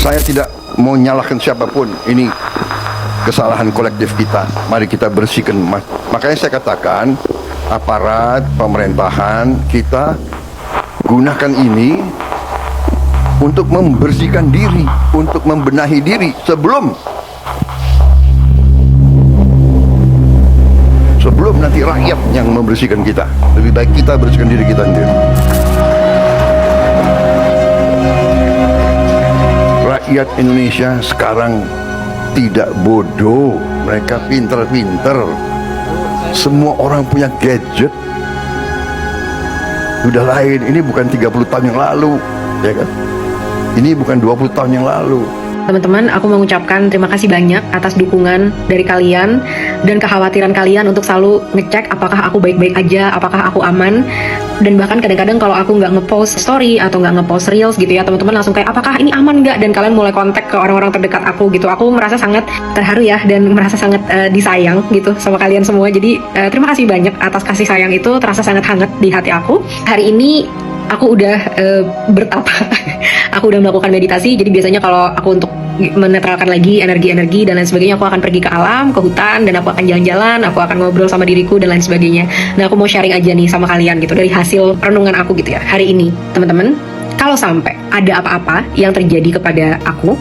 Saya tidak mau nyalahkan siapapun. Ini kesalahan kolektif kita. Mari kita bersihkan. Makanya saya katakan aparat pemerintahan kita gunakan ini untuk membersihkan diri, untuk membenahi diri sebelum nanti rakyat yang membersihkan kita. Lebih baik kita bersihkan diri kita sendiri. Rakyat Indonesia sekarang tidak bodoh, mereka pinter-pinter. Semua orang punya gadget. Sudah lain, ini bukan 30 tahun yang lalu, ya kan? Ini bukan 20 tahun yang lalu. Teman-teman, aku mengucapkan terima kasih banyak atas dukungan dari kalian dan kekhawatiran kalian untuk selalu ngecek apakah aku baik-baik aja, apakah aku aman. Dan bahkan kadang-kadang kalau aku nggak ngepost story atau nggak ngepost reels gitu ya, teman-teman langsung kayak apakah ini aman nggak, dan kalian mulai kontak ke orang-orang terdekat aku gitu. Aku merasa sangat terharu ya, dan merasa sangat disayang gitu sama kalian semua. Jadi terima kasih banyak atas kasih sayang itu, terasa sangat hangat di hati aku. Hari ini aku udah bertapa. Aku udah melakukan meditasi. Jadi biasanya kalau aku untuk menetralkan lagi energi-energi dan lain sebagainya, aku akan pergi ke alam, ke hutan, dan aku akan jalan-jalan, aku akan ngobrol sama diriku dan lain sebagainya. Nah, aku mau sharing aja nih sama kalian gitu dari hasil renungan aku gitu ya hari ini, teman-teman. Kalau sampai ada apa-apa yang terjadi kepada aku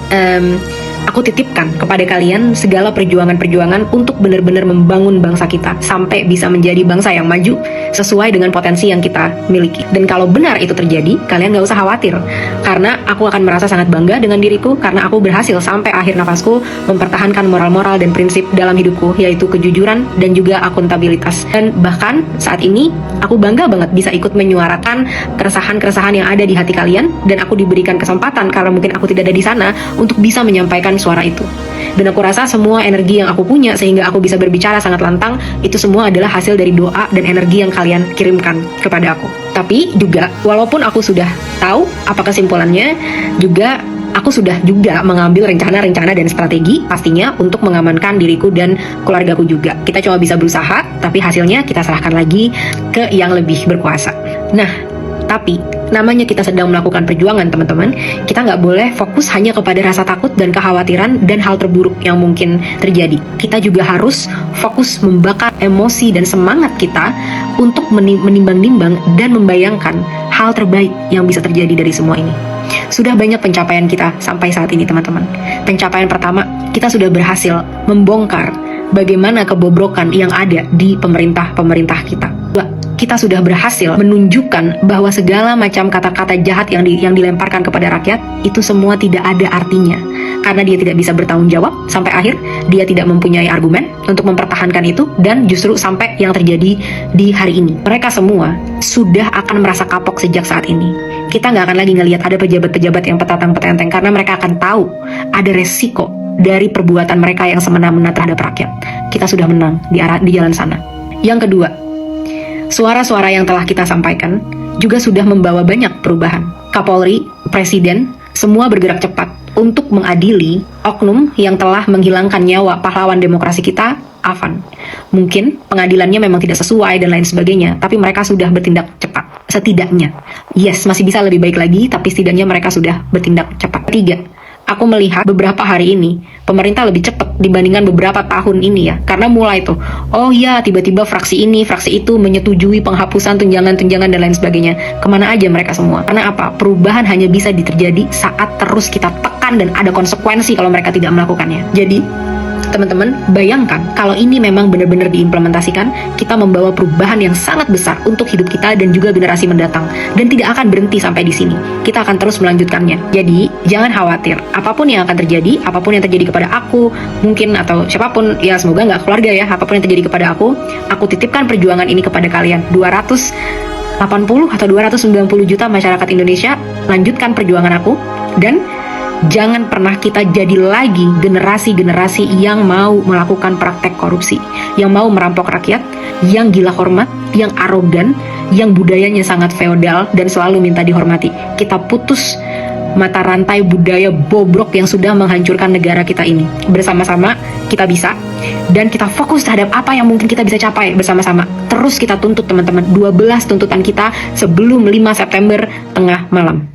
titipkan kepada kalian segala perjuangan-perjuangan untuk benar-benar membangun bangsa kita sampai bisa menjadi bangsa yang maju sesuai dengan potensi yang kita miliki. Dan kalau benar itu terjadi, kalian gak usah khawatir, karena aku akan merasa sangat bangga dengan diriku karena aku berhasil sampai akhir nafasku mempertahankan moral-moral dan prinsip dalam hidupku, yaitu kejujuran dan juga akuntabilitas. Dan bahkan saat ini aku bangga banget bisa ikut menyuarakan keresahan-keresahan yang ada di hati kalian, dan aku diberikan kesempatan karena mungkin aku tidak ada di sana untuk bisa menyampaikan suara itu. Dan aku rasa semua energi yang aku punya sehingga aku bisa berbicara sangat lantang, itu semua adalah hasil dari doa dan energi yang kalian kirimkan kepada aku. Tapi juga walaupun aku sudah tahu apa kesimpulannya, juga aku sudah juga mengambil rencana-rencana dan strategi pastinya untuk mengamankan diriku dan keluargaku juga. Kita cuma bisa berusaha, tapi hasilnya kita serahkan lagi ke yang lebih berkuasa. Nah, tapi namanya kita sedang melakukan perjuangan, teman-teman. Kita nggak boleh fokus hanya kepada rasa takut dan kekhawatiran dan hal terburuk yang mungkin terjadi. Kita juga harus fokus membakar emosi dan semangat kita untuk menimbang-nimbang dan membayangkan hal terbaik yang bisa terjadi dari semua ini. Sudah banyak pencapaian kita sampai saat ini, teman-teman. Pencapaian pertama, kita sudah berhasil membongkar bagaimana kebobrokan yang ada di pemerintah kita. Kita sudah berhasil menunjukkan bahwa segala macam kata-kata jahat yang dilemparkan kepada rakyat itu semua tidak ada artinya, karena dia tidak bisa bertanggung jawab sampai akhir, dia tidak mempunyai argumen untuk mempertahankan itu, dan justru sampai yang terjadi di hari ini. Mereka semua sudah akan merasa kapok sejak saat ini. Kita nggak akan lagi ngelihat ada pejabat-pejabat yang petatang-petenteng, karena mereka akan tahu ada resiko dari perbuatan mereka yang semena-mena terhadap rakyat. Kita sudah menang di jalan sana. Yang kedua, suara-suara yang telah kita sampaikan juga sudah membawa banyak perubahan. Kapolri, Presiden, semua bergerak cepat untuk mengadili oknum yang telah menghilangkan nyawa pahlawan demokrasi kita, Afan. Mungkin pengadilannya memang tidak sesuai dan lain sebagainya, tapi mereka sudah bertindak cepat. Setidaknya, yes, masih bisa lebih baik lagi, tapi setidaknya mereka sudah bertindak cepat. Ketiga, aku melihat beberapa hari ini pemerintah lebih cepat dibandingkan beberapa tahun ini ya, karena mulai tuh, oh ya tiba-tiba fraksi ini, fraksi itu menyetujui penghapusan tunjangan-tunjangan dan lain sebagainya. Kemana aja mereka semua? Karena apa? Perubahan hanya bisa terjadi saat terus kita tekan dan ada konsekuensi kalau mereka tidak melakukannya. Jadi teman-teman, bayangkan kalau ini memang benar-benar diimplementasikan, kita membawa perubahan yang sangat besar untuk hidup kita dan juga generasi mendatang, dan tidak akan berhenti sampai di sini. Kita akan terus melanjutkannya. Jadi jangan khawatir, apapun yang akan terjadi, apapun yang terjadi kepada aku mungkin, atau siapapun ya, semoga nggak keluarga ya, apapun yang terjadi kepada aku titipkan perjuangan ini kepada kalian. 280 atau 290 juta masyarakat Indonesia, lanjutkan perjuangan aku, dan jangan pernah kita jadi lagi generasi-generasi yang mau melakukan praktek korupsi, yang mau merampok rakyat, yang gila hormat, yang arogan, yang budayanya sangat feodal dan selalu minta dihormati. Kita putus mata rantai budaya bobrok yang sudah menghancurkan negara kita ini. Bersama-sama kita bisa, dan kita fokus terhadap apa yang mungkin kita bisa capai bersama-sama. Terus kita tuntut, teman-teman, 12 tuntutan kita sebelum 5 September tengah malam.